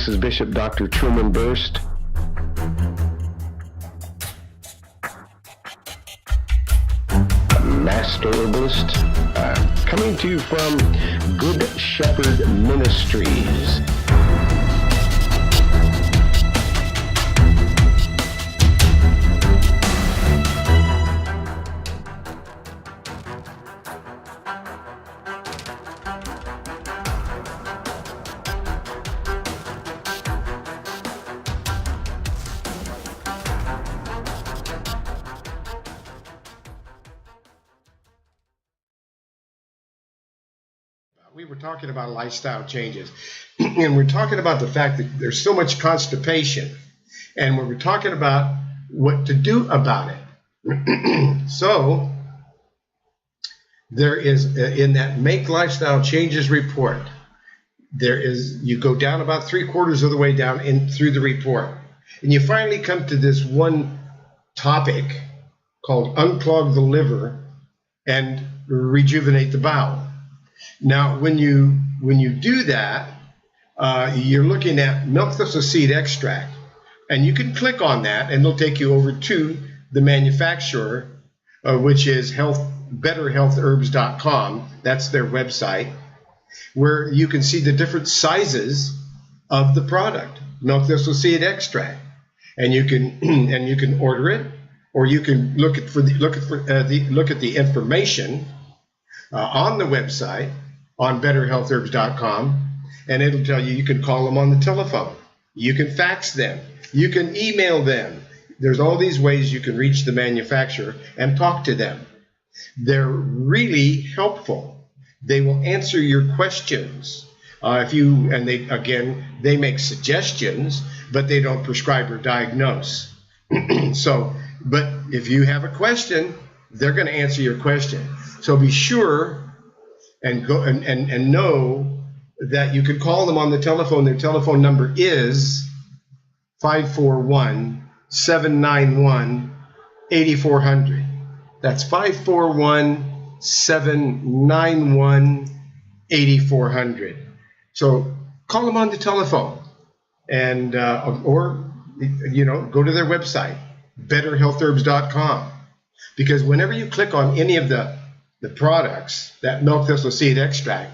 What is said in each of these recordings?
This is Bishop Dr. Truman Berst. Master Herbalist, coming to you from Good Shepherd Ministries. We were talking about lifestyle changes, and we're talking about the fact that there's so much constipation, and we're talking about what to do about it. So there is, in that Make Lifestyle Changes report, you go down about 3/4 of the way down through the report, and you finally come to this one topic called Unclog the Liver and Rejuvenate the Bowel. Now, when you do that, you're looking at milk thistle seed extract, and you can click on that, and it'll take you over to the manufacturer, which is betterhealthherbs.com. That's their website, where you can see the different sizes of the product, milk thistle seed extract, and you can order it, or you can look at the information on the website on betterhealthherbs.com, and it'll tell you can call them on the telephone, you can fax them, you can email them. There's all these ways you can reach the manufacturer and talk to them. They're really helpful. They will answer your questions. They make suggestions, but they don't prescribe or diagnose. But if you have a question, they're going to answer your question. So be sure and go and know that you can call them on the telephone. Their telephone number is 541-791-8400. That's 541-791-8400. So call them on the telephone, and or go to their website, betterhealthherbs.com, because whenever you click on any of the products, that milk thistle seed extract,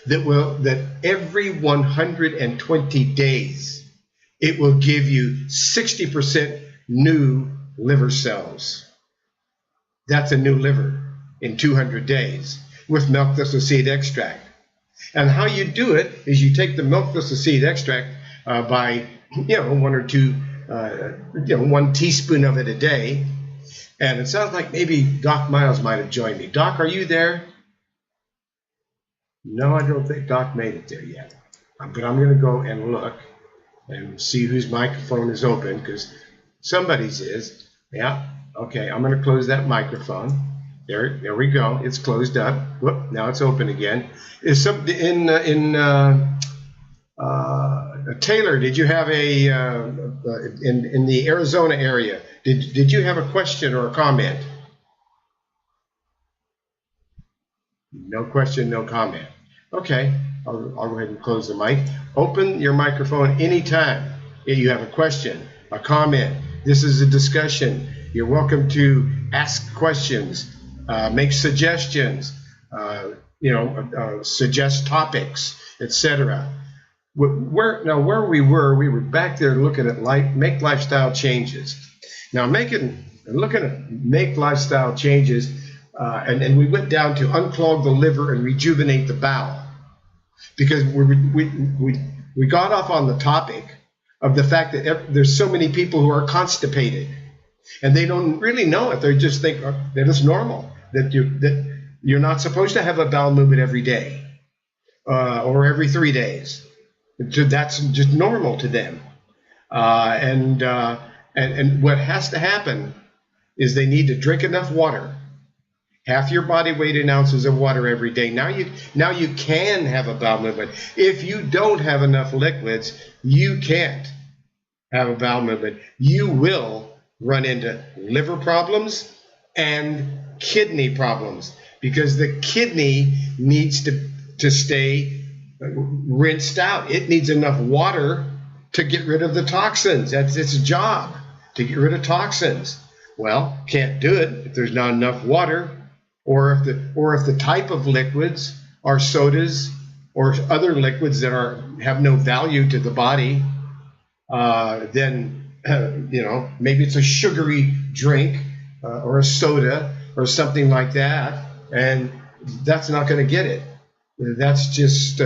that every 120 days it will give you 60% new liver cells. That's a new liver in 200 days with milk thistle seed extract. And how you do it is you take the milk thistle seed extract by 1 or 2 1 teaspoon of it a day. And it sounds like maybe Doc Miles might have joined me. Doc, are you there? No, I don't think Doc made it there yet. But I'm going to go and look and see whose microphone is open, because somebody's is. Yeah, okay, I'm going to close that microphone. There we go. It's closed up. Whoop, now it's open again. Is something Taylor, did you have in the Arizona area, did you have a question or a comment? No question, no comment. Okay, I'll go ahead and close the mic. Open your microphone anytime if you have a question, a comment. This is a discussion. You're welcome to ask questions, make suggestions, suggest topics, etc. Where we were back there looking at Make Lifestyle Changes. Now, looking at Make Lifestyle Changes, and we went down to Unclog the Liver and Rejuvenate the Bowel, because we got off on the topic of the fact that there's so many people who are constipated, and they don't really know it. They just think that it's normal, that you're not supposed to have a bowel movement every day or every 3 days. That's just normal to them, and what has to happen is they need to drink enough water, half your body weight in ounces of water every day. Now you can have a bowel movement. If you don't have enough liquids, you can't have a bowel movement. You will run into liver problems and kidney problems, because the kidney needs to stay rinsed out. It needs enough water to get rid of the toxins. That's its job, to get rid of toxins. Well, can't do it if there's not enough water, or if the type of liquids are sodas or other liquids that have no value to the body. Then maybe it's a sugary drink or a soda or something like that, and that's not going to get it. That's just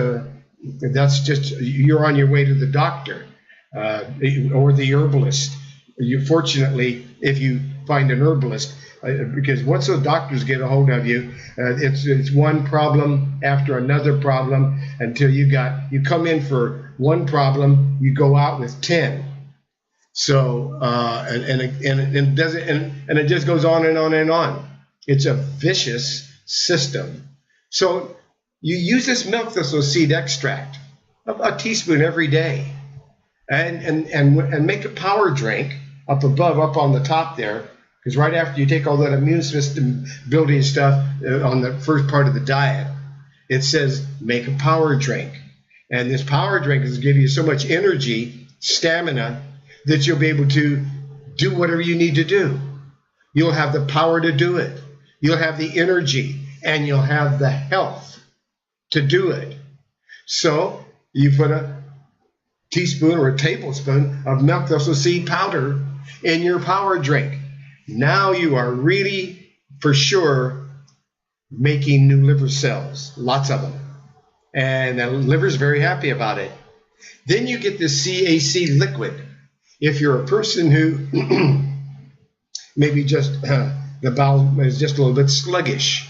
you're on your way to the doctor or the herbalist. Fortunately, if you find an herbalist, because once those doctors get a hold of you, it's one problem after another problem until you come in for one problem, you go out with 10. So it just goes on and on and on. It's a vicious system. So you use this milk thistle seed extract, a teaspoon every day, and make a power drink up on the top there, because right after you take all that immune system building stuff on the first part of the diet, it says make a power drink. And this power drink is give you so much energy, stamina, that you'll be able to do whatever you need to do. You'll have the power to do it. You'll have the energy, and you'll have the health to do it. So you put a teaspoon or a tablespoon of milk thistle seed powder in your power drink. Now you are really, for sure, making new liver cells, lots of them. And the liver's very happy about it. Then you get this CAC liquid. If you're a person who maybe just the bowel is just a little bit sluggish,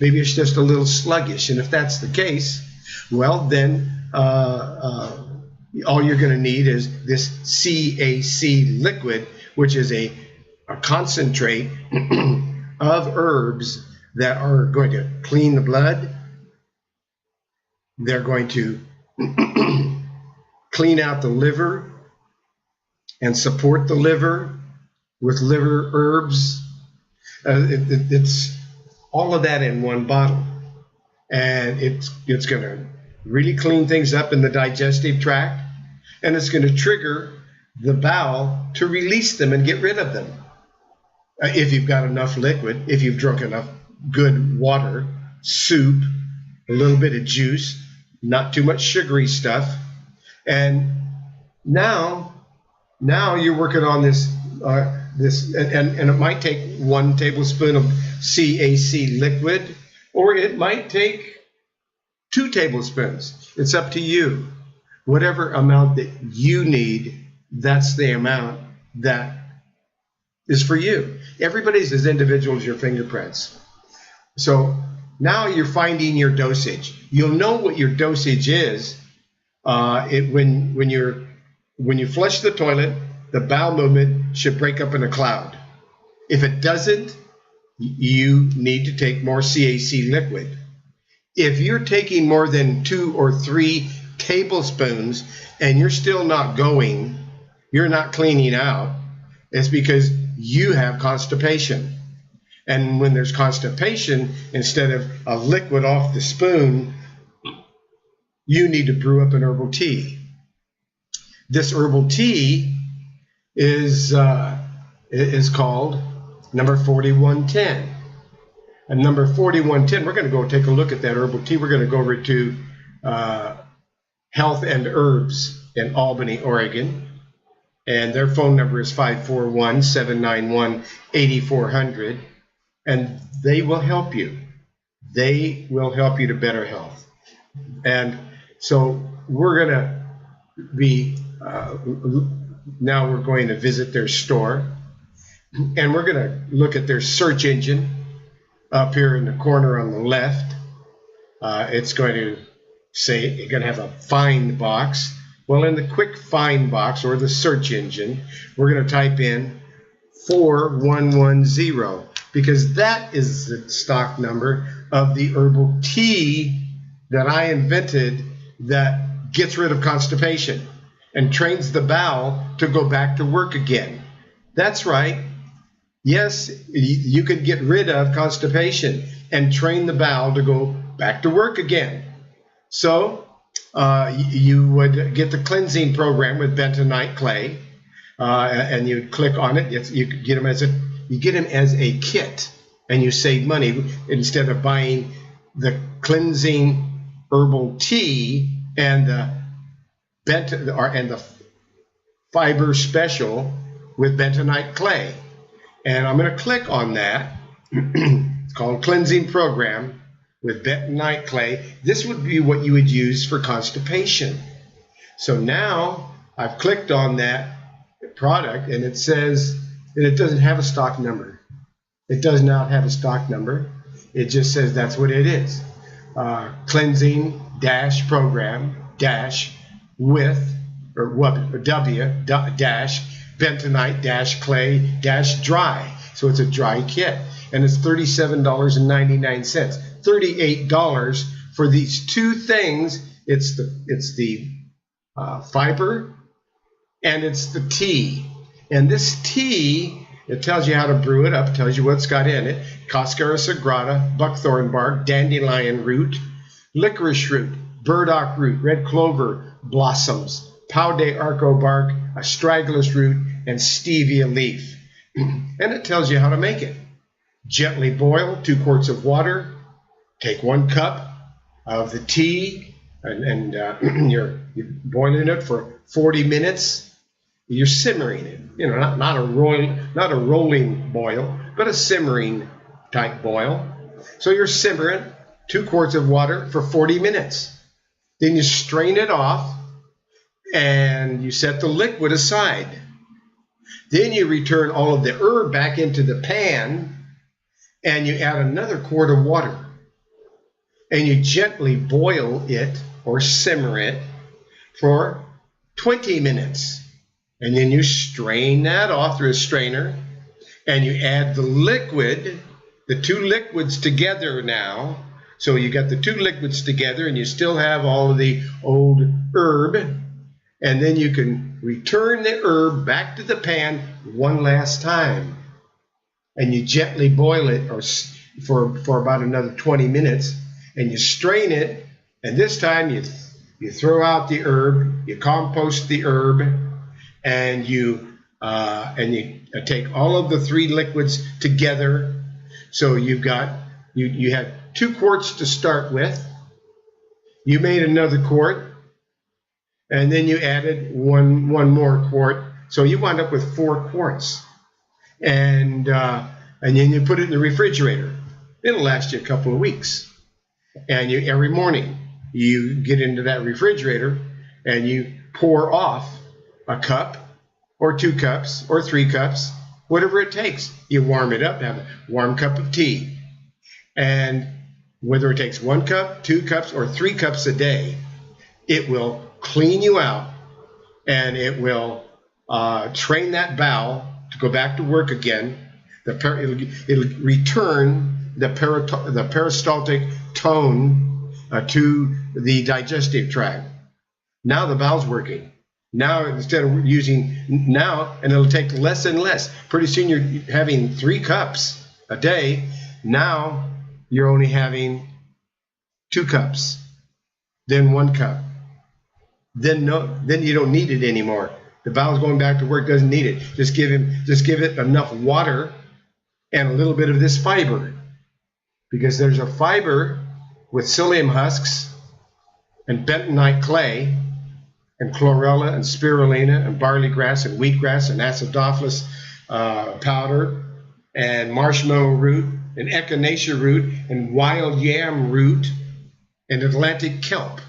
maybe it's just a little sluggish, and if that's the case, well, then all you're going to need is this CAC liquid, which is a concentrate of herbs that are going to clean the blood. They're going to clean out the liver and support the liver with liver herbs. It's all of that in one bottle, and it's going to really clean things up in the digestive tract, and it's going to trigger the bowel to release them and get rid of them. If you've got enough liquid, if you've drunk enough good water, soup, a little bit of juice, not too much sugary stuff, and now you're working on this, and it might take 1 tablespoon of CAC liquid, or it might take 2 tablespoons. It's up to you. Whatever amount that you need, that's the amount that is for you. Everybody's as individual as your fingerprints. So now you're finding your dosage. You'll know what your dosage is when you flush the toilet. The bowel movement should break up in a cloud. If it doesn't, you need to take more CAC liquid. If you're taking more than 2 or 3 tablespoons and you're still not going, you're not cleaning out, it's because you have constipation. And when there's constipation, instead of a liquid off the spoon, you need to brew up an herbal tea. This herbal tea is called number 4110. And number 4110, we're going to go take a look at that herbal tea. We're going to go over to Health and Herbs in Albany, Oregon. And their phone number is 541-791-8400. And they will help you. They will help you to better health. And so we're going to be, now we're going to visit their store. And we're going to look at their search engine up here in the corner on the left. It's going to say, you're going to have a find box. Well, in the quick find box or the search engine, we're going to type in 4110, because that is the stock number of the herbal tea that I invented that gets rid of constipation and trains the bowel to go back to work again. That's right. Yes, you can get rid of constipation and train the bowel to go back to work again. So you would get the cleansing program with bentonite clay, and you click on it. You get them as a kit, and you save money instead of buying the cleansing herbal tea and the fiber special with bentonite clay. And I'm going to click on that. It's called Cleansing Program with bentonite clay. This would be what you would use for constipation. So now I've clicked on that product, and it says that it doesn't have a stock number. It does not have a stock number. It just says that's what it is. Cleansing dash program dash with W dash bentonite dash clay dash dry. So it's a dry kit, and it's $37.99. $38 for these two things. It's the fiber, and it's the tea. And this tea, it tells you how to brew it up, tells you what's got in it. Cascara sagrada, buckthorn bark, dandelion root, licorice root, burdock root, red clover blossoms, pau de arco bark, astragalus root, and stevia leaf. And it tells you how to make it. Gently boil 2 quarts of water. Take 1 cup of the tea, and you're boiling it for 40 minutes. You're simmering it. Not a rolling boil, but a simmering type boil. So you're simmering 2 quarts of water for 40 minutes. Then you strain it off, and you set the liquid aside. Then you return all of the herb back into the pan, and you add another quart of water. And you gently boil it or simmer it for 20 minutes. And then you strain that off through a strainer, and you add the liquid, the 2 liquids together now. So you got the 2 liquids together, and you still have all of the old herb. And then you can return the herb back to the pan one last time. And you gently boil it for about another 20 minutes. And you strain it, and this time you throw out the herb, you compost the herb, and you take all of the 3 liquids together. So you had 2 quarts to start with. You made another quart, and then you added one more quart. So you wound up with 4 quarts, and then you put it in the refrigerator. It'll last you a couple of weeks. And every morning you get into that refrigerator and you pour off a cup or 2 cups or 3 cups, whatever it takes. You warm it up, have a warm cup of tea. And whether it takes 1 cup, 2 cups, or 3 cups a day, it will clean you out, and it will train that bowel to go back to work again. It'll return the peristaltic tone to the digestive tract. Now the bowel's working. Now instead of using and it'll take less and less. Pretty soon you're having 3 cups a day. Now you're only having 2 cups, then 1 cup. Then you don't need it anymore. The bowel's going back to work, doesn't need it. Just give it enough water and a little bit of this fiber. Because there's a fiber with psyllium husks and bentonite clay and chlorella and spirulina and barley grass and wheatgrass and acidophilus powder and marshmallow root and echinacea root and wild yam root and Atlantic kelp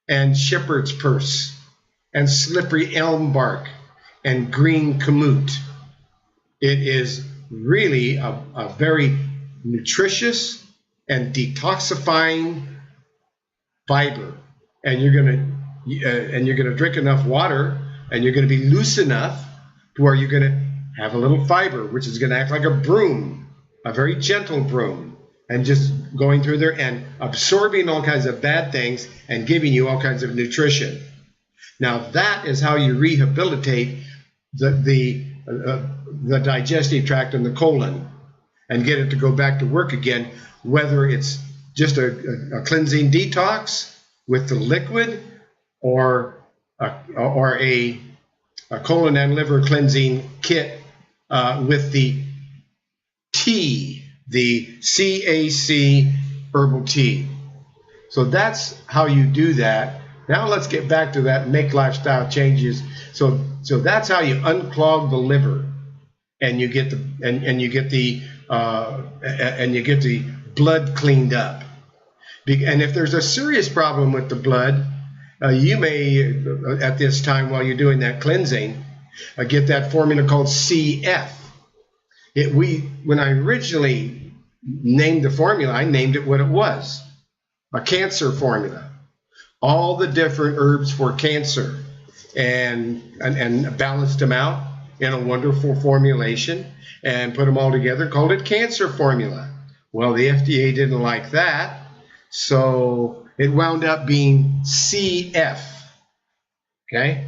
and shepherd's purse and slippery elm bark and green kamut. It is really a very nutritious and detoxifying fiber, and you're gonna drink enough water, and you're gonna be loose enough to where you're gonna have a little fiber, which is gonna act like a broom, a very gentle broom, and just going through there and absorbing all kinds of bad things and giving you all kinds of nutrition. Now that is how you rehabilitate the digestive tract and the colon, and get it to go back to work again, whether it's just a cleansing detox, with the liquid or a colon and liver cleansing kit with the tea, the CAC herbal tea. So that's how you do that. Now let's get back to that make lifestyle changes. So that's how you unclog the liver, and you get the blood cleaned up. And if there's a serious problem with the blood, you may at this time while you're doing that cleansing get that formula called CF. When I originally named the formula, I named it what it was, a cancer formula. All the different herbs for cancer, and balanced them out in a wonderful formulation and put them all together, called it cancer formula. Well, the FDA didn't like that, so it wound up being CF. Okay?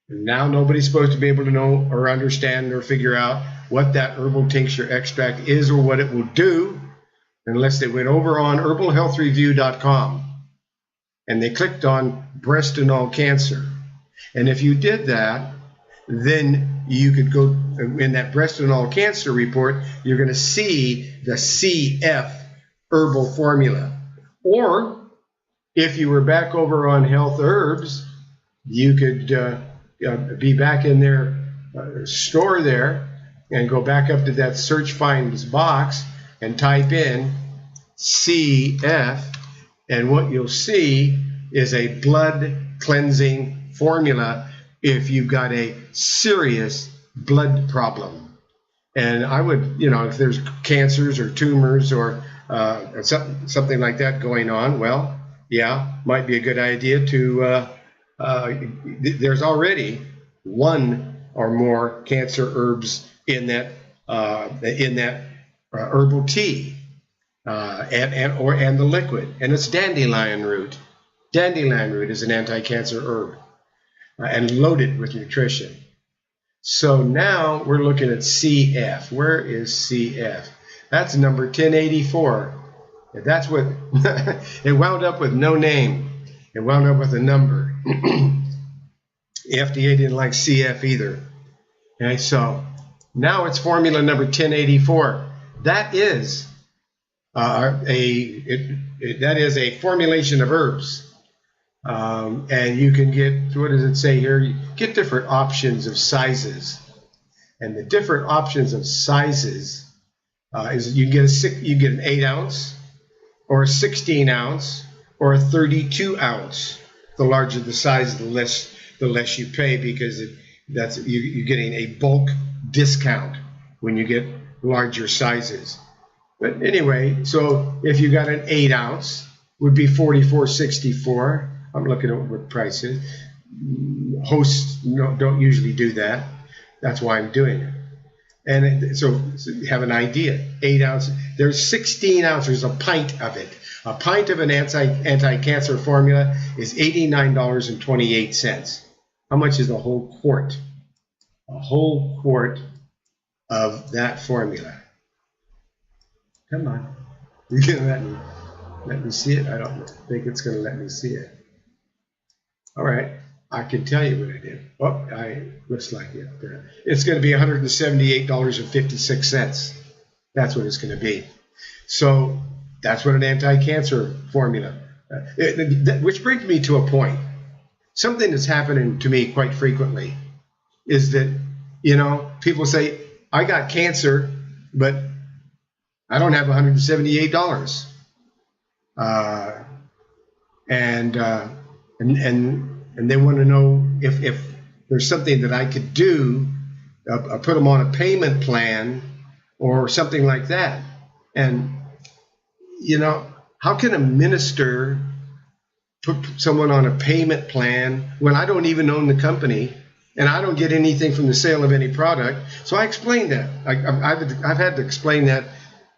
And now nobody's supposed to be able to know or understand or figure out what that herbal tincture extract is or what it will do unless they went over on herbalhealthreview.com and they clicked on breast and all cancer. And if you did that, then you could go in that breast and all cancer report, you're going to see the CF herbal formula. Or if you were back over on Health Herbs, you could be back in their store there and go back up to that search finds box and type in CF, and what you'll see is a blood cleansing formula if you've got a serious blood problem. And I would, if there's cancers or tumors or something like that going on, well, yeah, might be a good idea to, there's already one or more cancer herbs in that herbal tea, and the liquid, and it's dandelion root. Dandelion root is an anti-cancer herb and loaded with nutrition. So now we're looking at CF. Where is CF? That's number 1084. That's what it wound up with. No name. It wound up with a number. The FDA didn't like CF either. Okay, so now it's formula number 1084. That is that is a formulation of herbs, and you can get, what does it say here? You get different options of sizes, and the different options of sizes is you get an 8 ounce, or a 16 ounce, or a 32 ounce. The larger the size, the less you pay, because you're getting a bulk discount when you get larger sizes. But anyway, so if you got an 8 ounce, would be $44.64. I'm looking at what price is. Hosts don't usually do that. That's why I'm doing it. And so you have an idea. 8 ounces. There's 16 ounces, a pint of it. A pint of an anti-cancer formula is $89.28. How much is a whole quart? A whole quart of that formula. Come on. You can let me see it. I don't think it's going to let me see it. All right. I can tell you what I did. Oh, looks like it. It's going to be $178.56. That's what it's going to be. So that's what an anti-cancer formula. Which brings me to a point. Something that's happening to me quite frequently is that, people say, I got cancer, but I don't have $178. And they want to know if there's something that I could do, put them on a payment plan or something like that. And, how can a minister put someone on a payment plan when I don't even own the company and I don't get anything from the sale of any product? So I explained that. I've had to explain that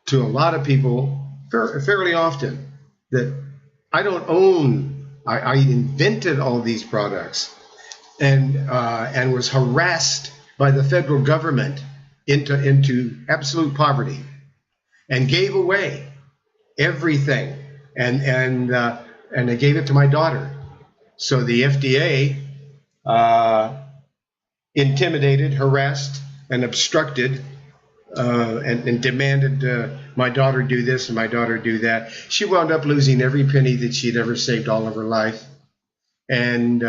to a lot of people fairly often, that I don't own, I invented all these products and was harassed by the federal government into absolute poverty and gave away everything and and they gave it to my daughter. So the FDA intimidated, harassed, and obstructed, and demanded my daughter do this and my daughter do that. She wound up losing every penny that she'd ever saved all of her life, and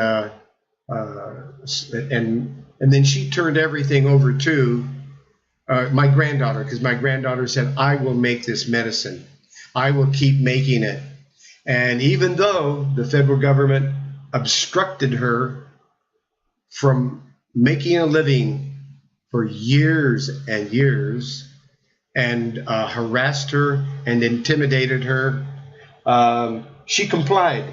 then she turned everything over to my granddaughter, because my granddaughter said, "I will make this medicine. I will keep making it." And even though the federal government obstructed her from making a living for years and years, and harassed her and intimidated her, she complied.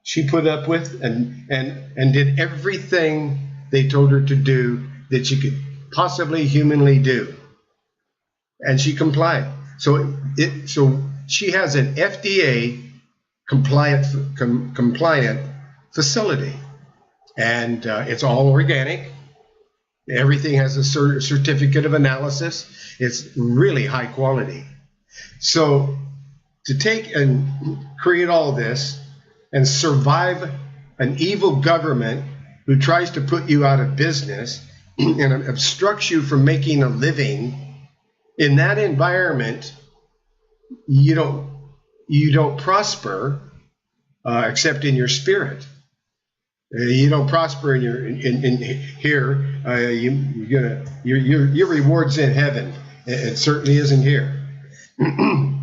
She put up with and did everything they told her to do that she could possibly humanly do, and she complied. So she has an FDA compliant facility, and it's all organic. Everything has a certificate of analysis. It's really high quality. So to take and create all this and survive an evil government who tries to put you out of business and obstructs you from making a living, in that environment, you don't prosper except in your spirit. You don't prosper in here. Your reward's in heaven. It certainly isn't here,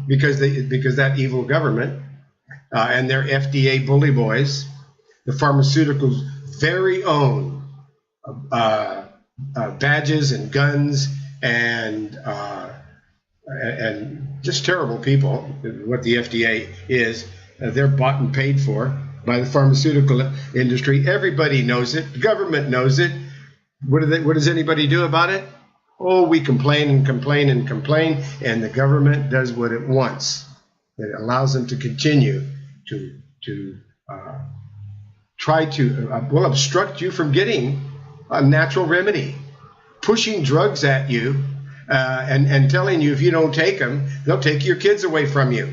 because that evil government and their FDA bully boys, the pharmaceuticals' very own badges and guns and just terrible people. What the FDA is, they're bought and paid for by the pharmaceutical industry. Everybody knows it. The government knows it. What does anybody do about it? Oh, we complain and complain and complain, and the government does what it wants. It allows them to continue to try to obstruct you from getting a natural remedy, pushing drugs at you, and telling you if you don't take them, they'll take your kids away from you.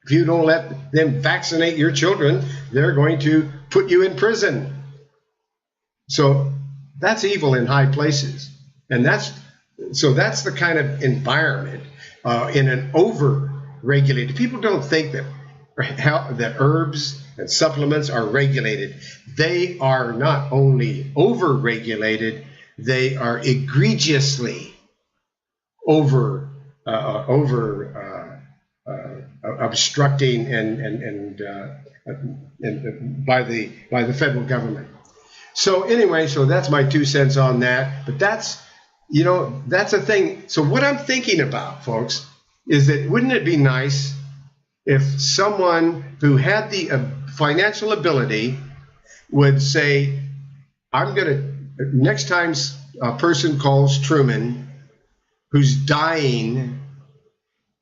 If you don't let them vaccinate your children, they're going to put you in prison. So that's evil in high places. And that's the kind of environment in an over-regulated. People don't think that herbs and supplements are regulated. They are not only over-regulated, they are egregiously obstructing and by the federal government. So anyway, so that's my 2 cents on that. But that's a thing. So what I'm thinking about, folks, is that wouldn't it be nice if someone who had the financial ability would say, next time a person calls Truman who's dying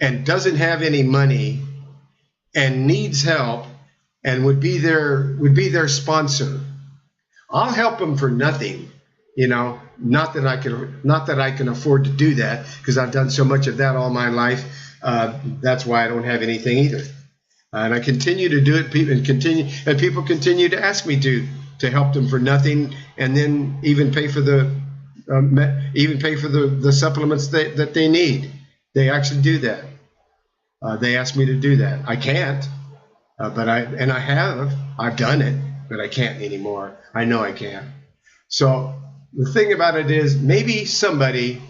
and doesn't have any money and needs help and would be their sponsor, I'll help them for nothing. Not that I can afford to do that, because I've done so much of that all my life. That's why I don't have anything either. And I continue to do it, and people continue to ask me to help them for nothing, and then even pay for the supplements that they need. They actually do that. They ask me to do that. I can't, but I've done it, but I can't anymore. I know I can't. So the thing about it is, maybe somebody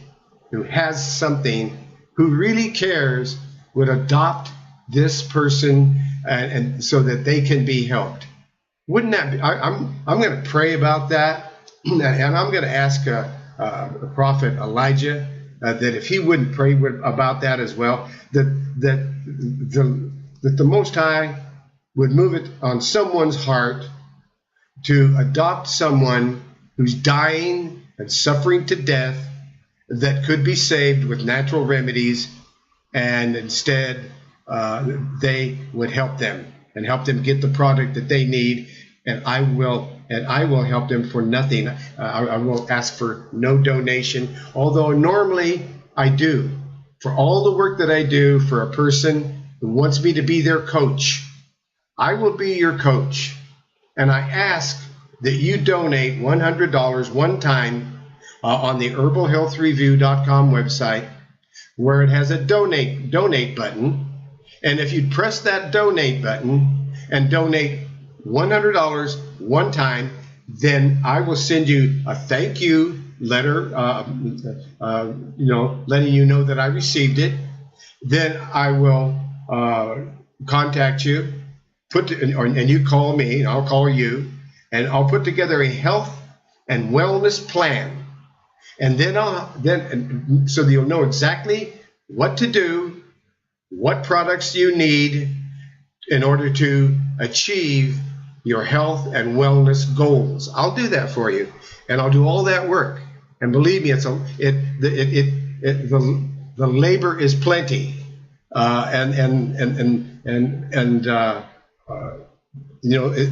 who has something, who really cares, would adopt this person, and so that they can be helped. Wouldn't that be? I'm going to pray about that, and I'm going to ask the prophet Elijah that if he wouldn't pray about that as well, that the Most High would move it on someone's heart to adopt someone who's dying and suffering to death, that could be saved with natural remedies, and instead they would help them get the product that they need, and I will help them for nothing. I will ask for no donation, although normally I do. For all the work that I do for a person who wants me to be their coach, I will be your coach, and I ask that you donate $100 one time on the herbalhealthreview.com website, where it has a donate button. And if you press that donate button and donate $100 one time, then I will send you a thank you letter, letting you know that I received it. Then I will contact you, and you call me, and I'll call you, and I'll put together a health and wellness plan. And then so you'll know exactly what to do, what products you need in order to achieve your health and wellness goals. I'll do that for you, and I'll do all that work. And believe me, the labor is plenty, the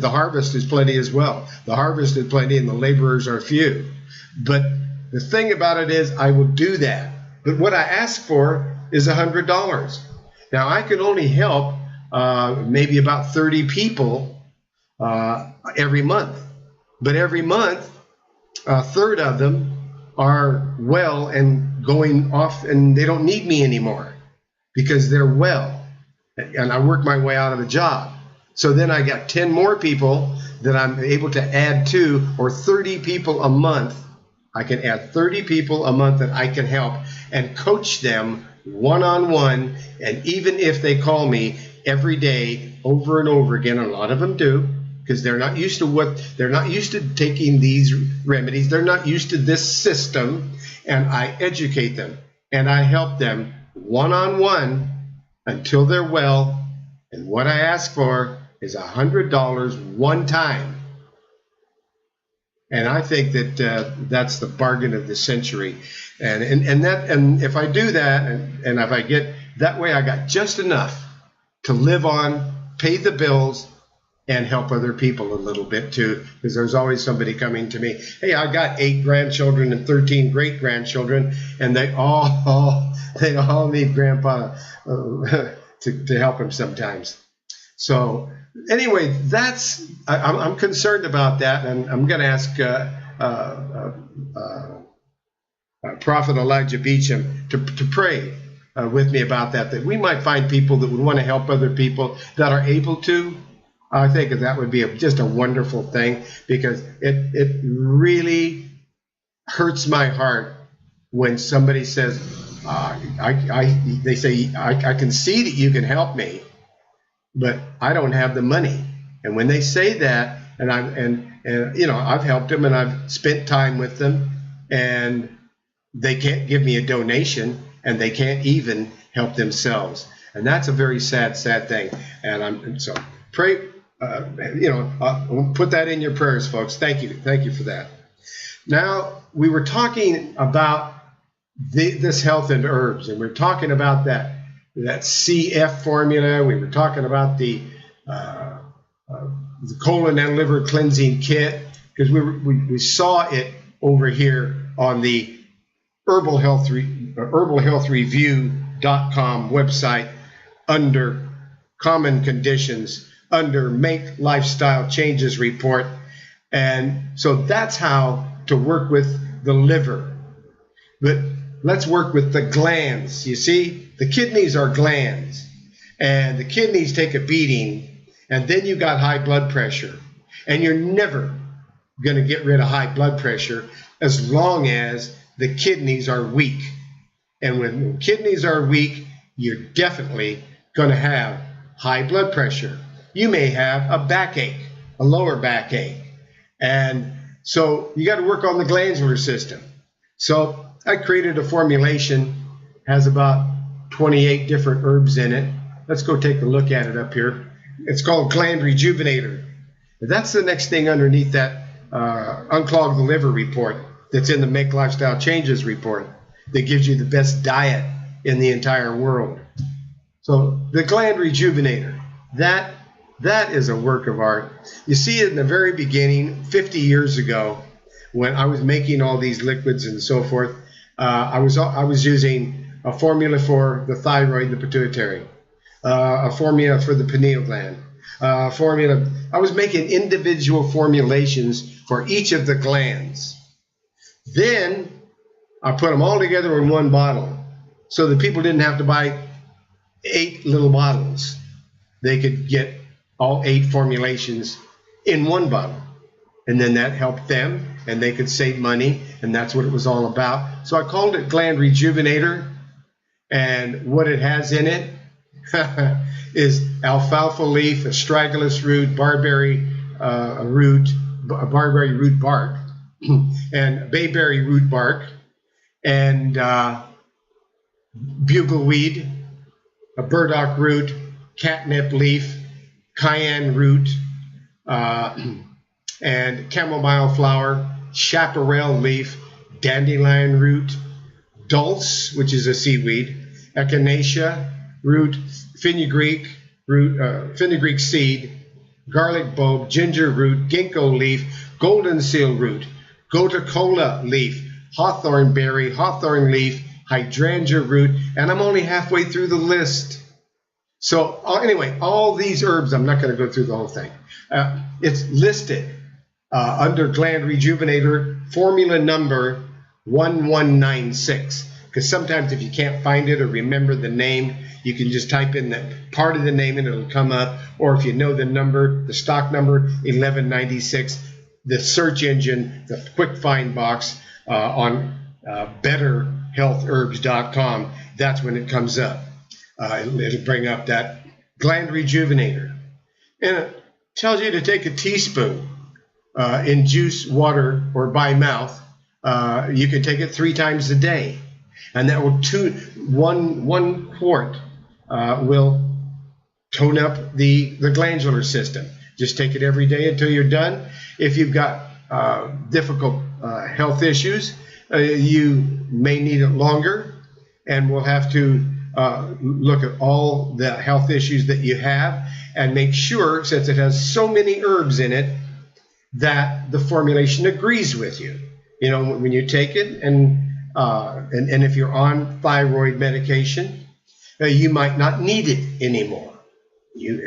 harvest is plenty as well. The harvest is plenty, and the laborers are few. But the thing about it is, I will do that. But what I ask for is $100. Now, I can only help maybe about 30 people every month. But every month, a third of them are well and going off, and they don't need me anymore because they're well. And I work my way out of a job. So then I got 10 more people that I'm able to add to, or 30 people a month. I can add 30 people a month that I can help and coach them one-on-one. And even if they call me every day over and over again, a lot of them do, because they're not used to taking these remedies. They're not used to this system, and I educate them and I help them one-on-one until they're well. And what I ask for is $100 one time. And I think that that's the bargain of the century. And if I do that, and if I get that way, I got just enough to live on, pay the bills, and help other people a little bit too, because there's always somebody coming to me. Hey, I got 8 grandchildren and 13 great grandchildren, and they all need Grandpa to help them sometimes. So anyway, I'm concerned about that, and I'm going to ask Prophet Elijah Beecham to pray with me about that we might find people that would want to help other people that are able to. I think that would be just a wonderful thing, because it really hurts my heart when somebody says, they say, I can see that you can help me, but I don't have the money. And when they say that, and I've helped them and I've spent time with them, and they can't give me a donation, and they can't even help themselves. And that's a very sad, sad thing. And so pray, put that in your prayers, folks. Thank you for that. Now, we were talking about this health and herbs, and we're talking about that CF formula. We were talking about the colon and liver cleansing kit, because we saw it over here on the herbalhealthreview.com website under common conditions, under make lifestyle changes report. And so that's how to work with the liver. But let's work with the glands. You see, the kidneys are glands, and the kidneys take a beating, and then you got high blood pressure. And you're never going to get rid of high blood pressure as long as the kidneys are weak. And when kidneys are weak, you're definitely going to have high blood pressure. You may have a backache, a lower backache. And so you got to work on the glandular system. So I created a formulation, has about 28 different herbs in it. Let's go take a look at it up here. It's called Gland Rejuvenator. That's the next thing underneath that Unclog the Liver report that's in the Make Lifestyle Changes report that gives you the best diet in the entire world. So the Gland Rejuvenator, that is a work of art. You see it in the very beginning, 50 years ago, when I was making all these liquids and so forth. I was using a formula for the thyroid, the pituitary, a formula for the pineal gland, formula. I was making individual formulations for each of the glands. Then I put them all together in one bottle so that people didn't have to buy 8 little bottles. They could get all 8 formulations in one bottle. And then that helped them, and they could save money, and that's what it was all about. So I called it Gland Rejuvenator, and what it has in it is alfalfa leaf, astragalus root, barberry root bark, and bayberry root bark, and bugleweed, a burdock root, catnip leaf, cayenne root, and chamomile flower, chaparral leaf, dandelion root, dulse, which is a seaweed, echinacea root, fenugreek root, fenugreek seed, garlic bulb, ginger root, ginkgo leaf, golden seal root, gotu-kola leaf, hawthorn berry, hawthorn leaf, hydrangea root, and I'm only halfway through the list. So anyway, all these herbs, I'm not going to go through the whole thing. It's listed under Gland Rejuvenator, formula number 1196. Because sometimes if you can't find it or remember the name, you can just type in the part of the name and it'll come up. Or if you know the number, the stock number 1196, the search engine, the quick find box on betterhealthherbs.com, that's when it comes up. It'll bring up that Gland Rejuvenator. And it tells you to take a teaspoon in juice, water, or by mouth. You can take it 3 times a day. And that will one quart will tone up the glandular system. Just take it every day until you're done. If you've got difficult health issues, you may need it longer, and we'll have to look at all the health issues that you have and make sure, since it has so many herbs in it, that the formulation agrees with you. You know, when you take it, and if you're on thyroid medication, you might not need it anymore.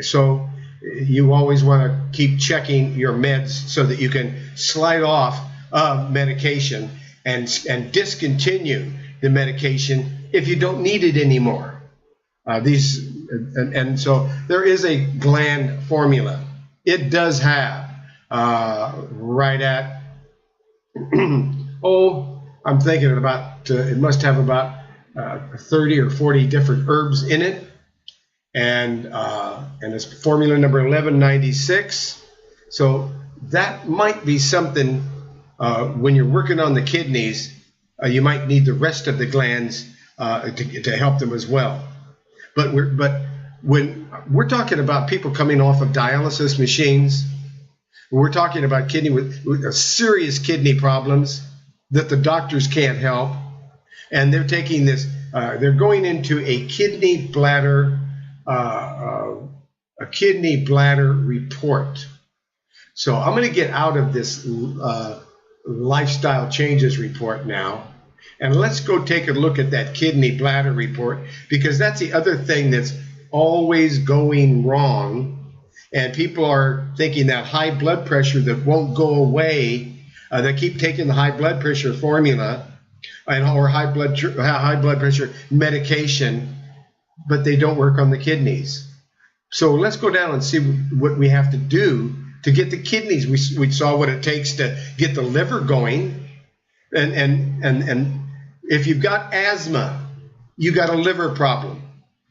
So you always want to keep checking your meds so that you can slide off of medication and discontinue the medication if you don't need it anymore. So there is a gland formula. It does have right at I'm thinking about it must have about 30 or 40 different herbs in it, and it's formula number 1196. So that might be something when you're working on the kidneys. You might need the rest of the glands to help them as well. But when we're talking about people coming off of dialysis machines, we're talking about kidney with serious kidney problems that the doctors can't help, and they're taking this. They're going into a kidney bladder report. So I'm going to get out of this lifestyle changes report now, and let's go take a look at that kidney bladder report, because that's the other thing that's always going wrong. And people are thinking that high blood pressure that won't go away. They keep taking the high blood pressure formula or high blood pressure medication, but they don't work on the kidneys. So let's go down and see what we have to do to get the kidneys. We saw what it takes to get the liver going, and if you've got asthma, you got a liver problem.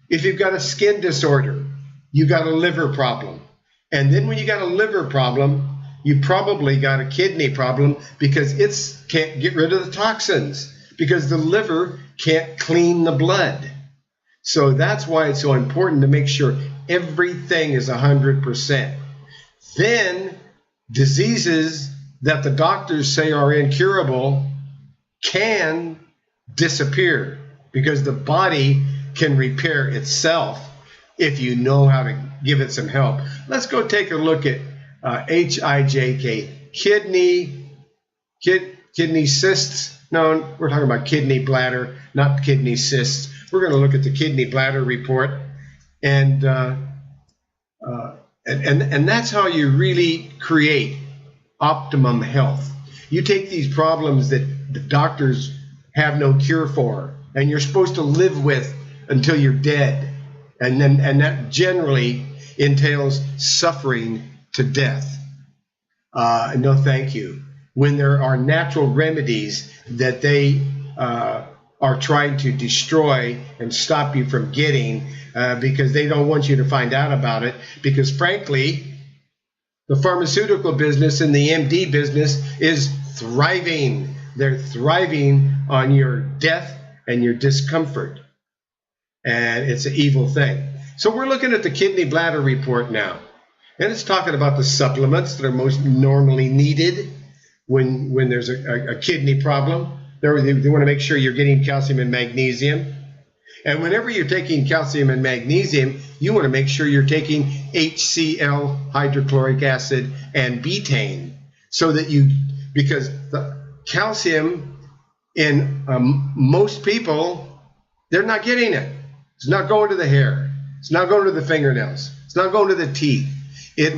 If you've got a skin disorder, you got a liver problem. And then when you got a liver problem, you probably got a kidney problem, because it can't get rid of the toxins, because the liver can't clean the blood. So that's why it's so important to make sure everything is 100%. Then diseases that the doctors say are incurable can disappear, because the body can repair itself if you know how to give it some help. Let's go take a look at HIJK, kidney cysts. No, we're talking about kidney bladder, not kidney cysts. We're going to look at the kidney bladder report, and And that's how you really create optimum health. You take these problems that the doctors have no cure for, and you're supposed to live with until you're dead, and that generally entails suffering to death. No, thank you. When there are natural remedies that they are trying to destroy and stop you from getting, because they don't want you to find out about it, because frankly, the pharmaceutical business and the MD business is thriving. They're thriving on your death and your discomfort. And it's an evil thing. So we're looking at the kidney bladder report now. And it's talking about the supplements that are most normally needed when there's a kidney problem. They want to make sure you're getting calcium and magnesium. And whenever you're taking calcium and magnesium, you want to make sure you're taking HCl, hydrochloric acid, and betaine, so that because the calcium in most people, they're not getting it. It's not going to the hair. It's not going to the fingernails. It's not going to the teeth.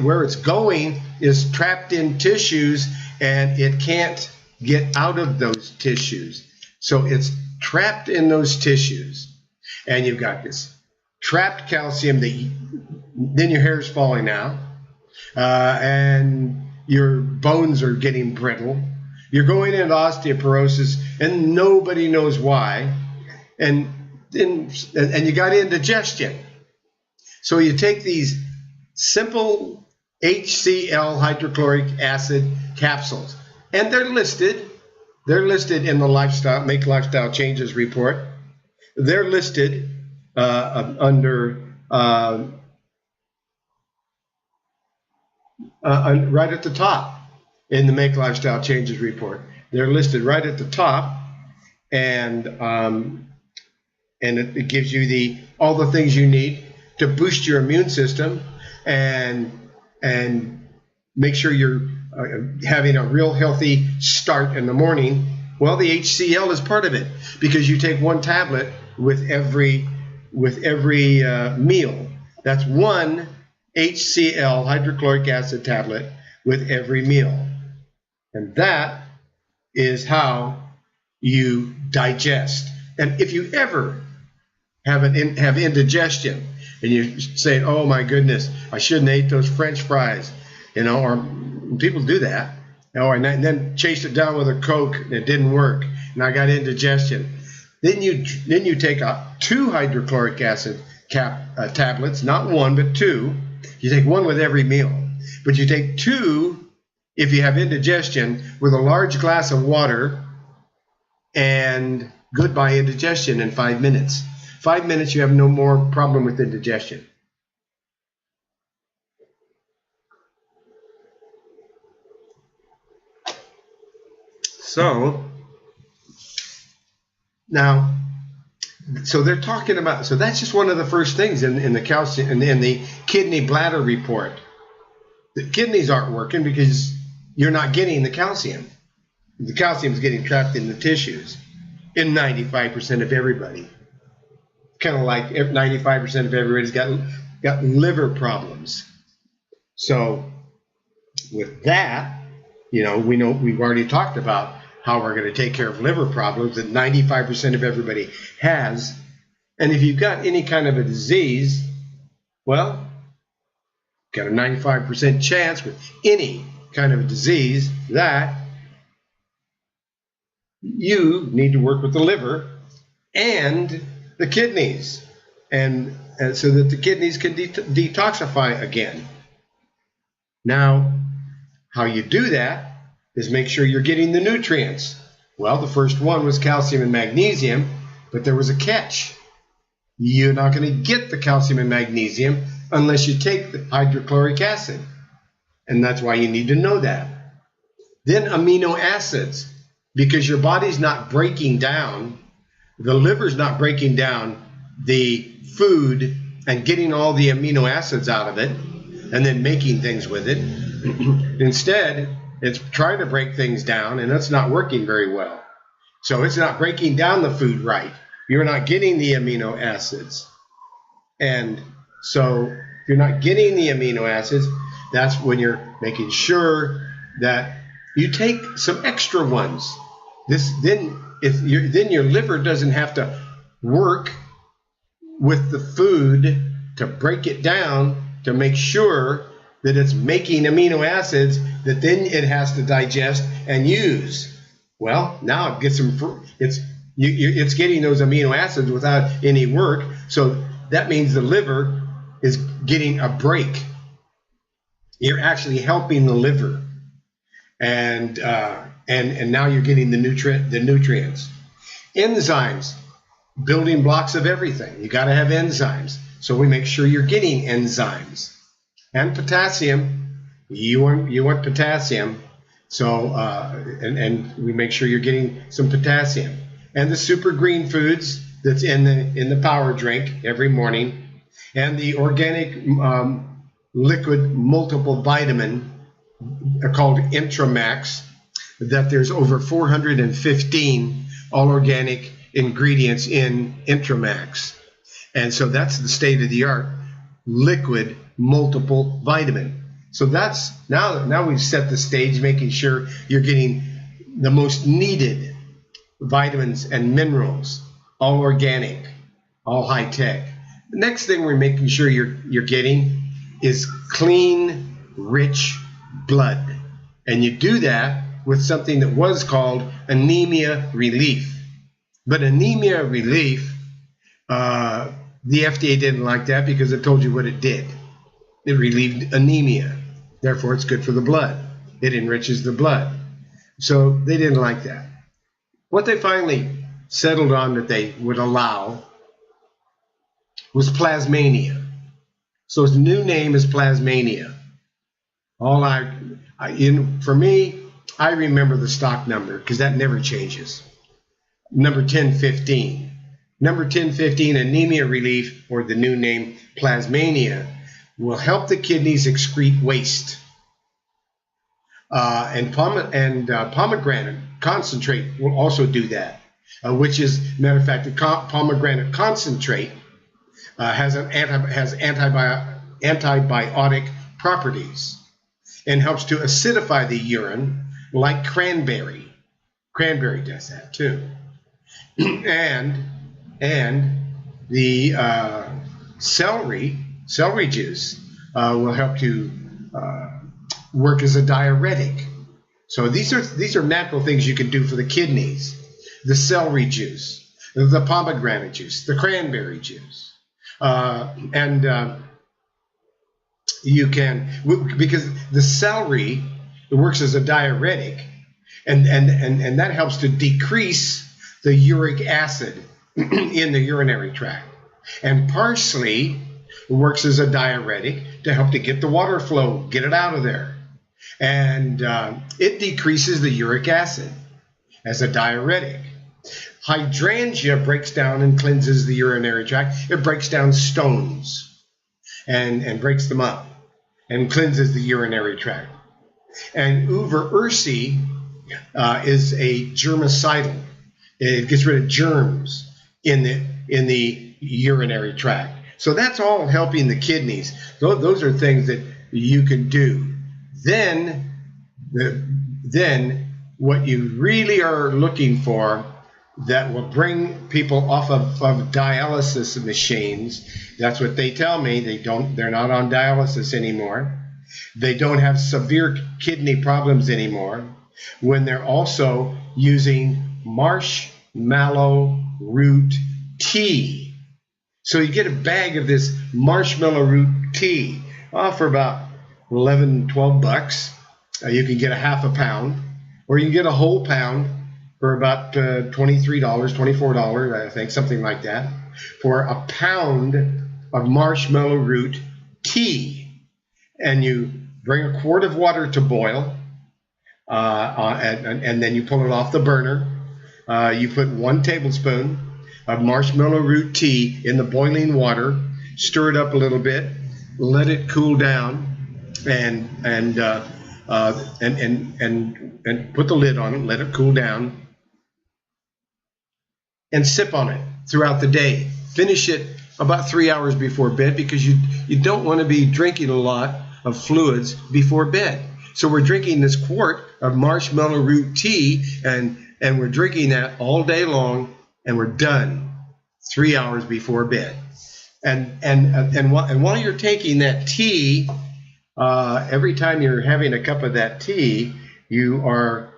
Where it's going is trapped in tissues, and it can't get out of those tissues. So it's trapped in those tissues. And you've got this trapped calcium then your hair's falling out, and your bones are getting brittle. You're going into osteoporosis, and nobody knows why. And you got indigestion. So you take these simple HCl, hydrochloric acid capsules, and they're listed. They're listed in the Make Lifestyle Changes report. They're listed under right at the top in the Make Lifestyle Changes report. They're listed right at the top, and it gives you all the things you need to boost your immune system and make sure you're having a real healthy start in the morning. Well, the HCl is part of it, because you take one tablet with every meal. That's one HCl, hydrochloric acid tablet, with every meal. And that is how you digest. And if you ever have indigestion, and you say, oh my goodness, I shouldn't have ate those French fries, or people do that, and then chased it down with a Coke, and it didn't work, and I got indigestion. Then you take 2 hydrochloric acid tablets, not 1, but 2. You take 1 with every meal, but you take 2 if you have indigestion, with a large glass of water, and goodbye indigestion in 5 minutes. 5 minutes, you have no more problem with indigestion. So now, they're talking about, so that's just one of the first things in the calcium in the kidney bladder report. The kidneys aren't working because you're not getting the calcium. The calcium is getting trapped in the tissues in 95% of everybody. Kind of like 95% of everybody's got liver problems. So with that, we know we've already talked about how we're going to take care of liver problems that 95% of everybody has. And if you've got any kind of a disease, well, got a 95% chance with any kind of a disease that you need to work with the liver and the kidneys, and so that the kidneys can detoxify again. Now, how you do that is make sure you're getting the nutrients. Well, the first one was calcium and magnesium, but there was a catch. You're not going to get the calcium and magnesium unless you take the hydrochloric acid, and that's why you need to know that. Then amino acids, because your body's not breaking down, the liver's not breaking down the food and getting all the amino acids out of it and then making things with it. Instead, it's trying to break things down, and it's not working very well. So it's not breaking down the food right. You're not getting the amino acids. And so If you're not getting the amino acids, that's when you're making sure that you take some extra ones. Then your liver doesn't have to work with the food to break it down to make sure that it's making amino acids that then it has to digest and use. Well, now it gets them. It's getting those amino acids without any work. So that means the liver is getting a break. You're actually helping the liver, and now you're getting the nutrients. Enzymes, building blocks of everything. You got to have enzymes. So we make sure you're getting enzymes. And potassium, you want potassium. So and we make sure you're getting some potassium. And the super green foods that's in the power drink every morning, and the organic liquid multiple vitamin called Intramax, that there's over 415 all organic ingredients in Intramax. And so that's the state of the art liquid multiple vitamin. So that's now we've set the stage, making sure you're getting the most needed vitamins and minerals, all organic, all high tech. The next thing we're making sure you're getting is clean, rich blood. And you do that with something that was called anemia relief. But anemia relief, the FDA didn't like that because it told you what it did. It relieved anemia. Therefore, it's good for the blood. It enriches the blood. So they didn't like that. What they finally settled on that they would allow was plasmania. So its new name is plasmania. For me, I remember the stock number because that never changes. Number 1015. Number 1015, anemia relief, or the new name plasmania, will help the kidneys excrete waste. And pomegranate concentrate will also do that, which is, matter of fact, the pomegranate concentrate has antibiotic properties and helps to acidify the urine like cranberry. Cranberry does that too. and the celery juice will help to work as a diuretic. So these are natural things you can do for the kidneys. The celery juice, the pomegranate juice, the cranberry juice, you can, because the celery, it works as a diuretic, and that helps to decrease the uric acid in the urinary tract. And parsley works as a diuretic to help to get the water flow, get it out of there. And it decreases the uric acid as a diuretic. Hydrangea breaks down and cleanses the urinary tract. It breaks down stones and breaks them up and cleanses the urinary tract. And uva ursi is a germicidal. It gets rid of germs in the urinary tract. So that's all helping the kidneys. Those are things that you can do. Then what you really are looking for that will bring people off of dialysis machines, that's what they tell me. They're not on dialysis anymore. They don't have severe kidney problems anymore when they're also using marshmallow root tea. So you get a bag of this marshmallow root tea for about $11, $12. You can get a half a pound, or you can get a whole pound for about $23, $24, I think, something like that, for a pound of marshmallow root tea. And you bring a quart of water to boil, and then you pull it off the burner. You put 1 tablespoon of marshmallow root tea in the boiling water, stir it up a little bit, let it cool down, and put the lid on it, let it cool down, and sip on it throughout the day. Finish it about 3 hours before bed, because you don't want to be drinking a lot of fluids before bed. So we're drinking this quart of marshmallow root tea, and we're drinking that all day long, and we're done 3 hours before bed. And while you're taking that tea, every time you're having a cup of that tea, you're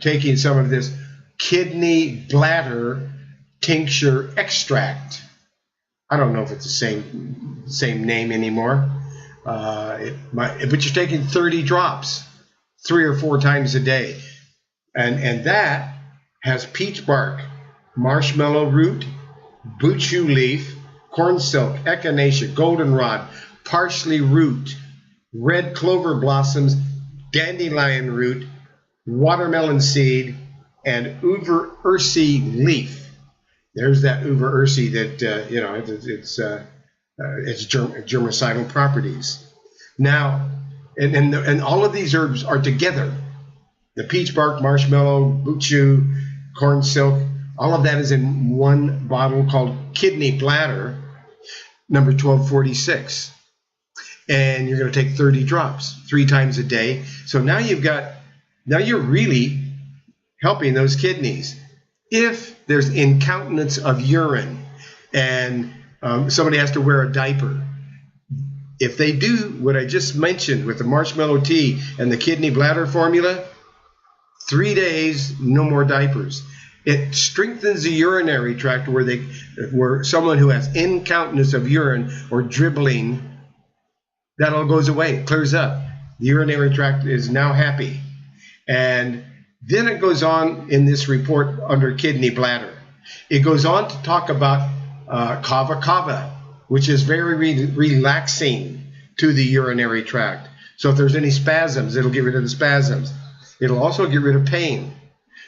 taking some of this kidney bladder tincture extract. I don't know if it's the same name anymore. But you're taking 30 drops 3 or 4 times a day, and that has peach bark, marshmallow root, buchu leaf, corn silk, echinacea, goldenrod, parsley root, red clover blossoms, dandelion root, watermelon seed, and uber ursi leaf. There's that uber ursi that it's germicidal properties. Now, and all of these herbs are together. The peach bark, marshmallow, buchu, corn silk, all of that is in one bottle called Kidney Bladder, number 1246. And you're going to take 30 drops 3 times a day. So now you're really helping those kidneys. If there's incontinence of urine and somebody has to wear a diaper, if they do what I just mentioned with the marshmallow tea and the kidney bladder formula, 3 days, no more diapers. It strengthens the urinary tract where someone who has incontinence of urine or dribbling, that all goes away, it clears up. The urinary tract is now happy. And then it goes on in this report under kidney bladder. It goes on to talk about kava kava, which is very relaxing to the urinary tract. So if there's any spasms, it'll get rid of the spasms. It'll also get rid of pain.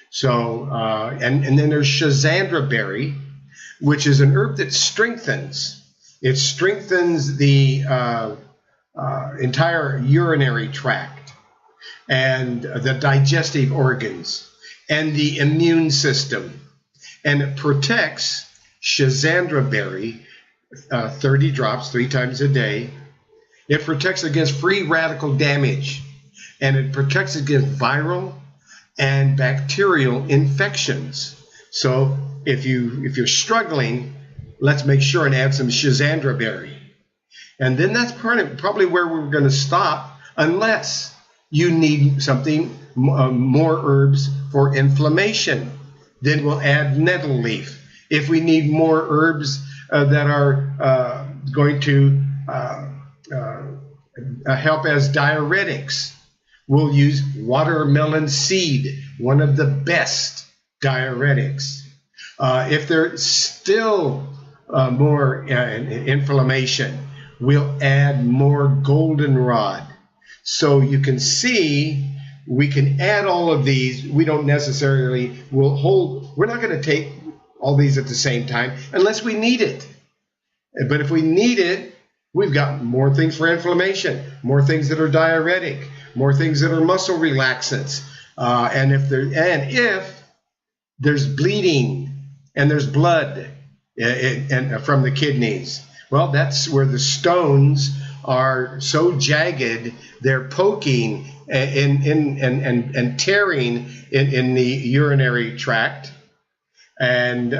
So, and then there's Schizandra berry, which is an herb that strengthens. It strengthens the entire urinary tract and the digestive organs and the immune system. And it protects Schizandra berry, 30 drops 3 times a day. It protects against free radical damage, and it protects against viral and bacterial infections. So if you're struggling, let's make sure and add some Schizandra berry. And then that's probably where we're going to stop, unless you need something, more herbs for inflammation. Then we'll add nettle leaf. If we need more herbs that are going to help as diuretics, we'll use watermelon seed, one of the best diuretics. If there's still more inflammation, we'll add more goldenrod. So you can see we can add all of these. We don't necessarily, we're not going to take all these at the same time unless we need it. But if we need it, we've got more things for inflammation, more things that are diuretic, more things that are muscle relaxants. And if there's bleeding and there's blood and from the kidneys, well, that's where the stones are so jagged, they're poking and tearing in the urinary tract, and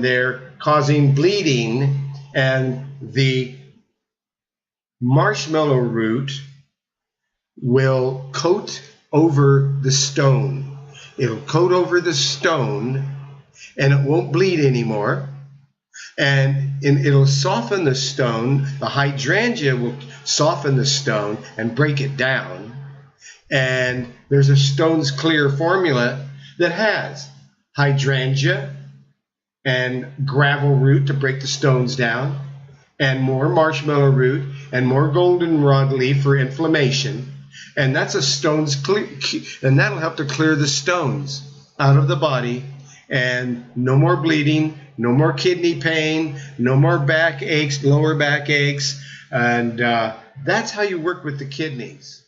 they're causing bleeding. And the marshmallow root will coat over the stone. It'll coat over the stone, and it won't bleed anymore. And it'll soften the stone. The hydrangea will soften the stone and break it down. And there's a Stone's Clear formula that has hydrangea and gravel root to break the stones down, and more marshmallow root and more goldenrod leaf for inflammation. And that's a Stone's Clear, and that'll help to clear the stones out of the body. And no more bleeding, no more kidney pain, no more back aches, lower back aches. And that's how you work with the kidneys.